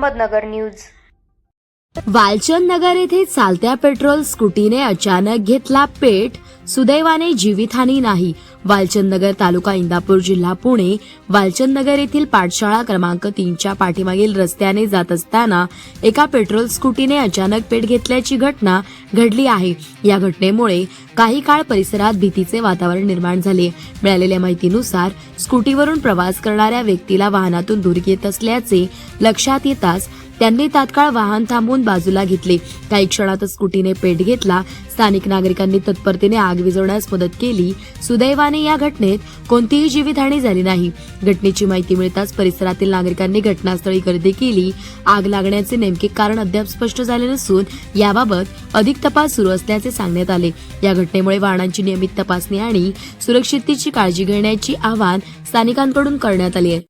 Ahmednagar news. Walchand नगर येथे चालत्या petrol स्कूटीने अचानक घेतला पेट, सुदैवाने जीवितहानी नाही। वालचंद नगर तालुका इंदापूर जिल्हा पुणे। वालचंद नगर येथील पाठशाळा क्रमांक 3च्या पाठीमागील रस्त्याने जात असताना एका पेट्रोल स्कूटीने अचानक पेट घेतल्याची घटना घडली आहे। या घटनेमुळे काही काळ परिसरात भीतीचे वातावरण निर्माण झाले। मिळालेल्या माहितीनुसार स्कूटीवरून प्रवास करणाऱ्या व्यक्तीला वाहनातून धूर येत असल्याचे लक्षात येताच त्यांनी तात्काळ वाहन थांबवून बाजूला घेतले। काही क्षणातच स्कूटीने पेट घेतला। स्थानिक नागरिकांनी तत्परतेने आग विझवण्यास मदत केली। सुदैवाने या घटनेत कोणतीही जीवितहानी झाली नाही। घटनेची माहिती मिळताच परिसरातील नागरिकांनी घटनास्थळी गर्दी केली। आग लागण्याचे नेमके कारण अद्याप स्पष्ट झाले नसून याबाबत अधिक तपास सुरू असल्याचे सांगण्यात आले। या घटनेमुळे वाहनांची नियमित तपासणी आणि सुरक्षिततेची काळजी घेण्याची आवाहन स्थानिकांकडून करण्यात आले आहे।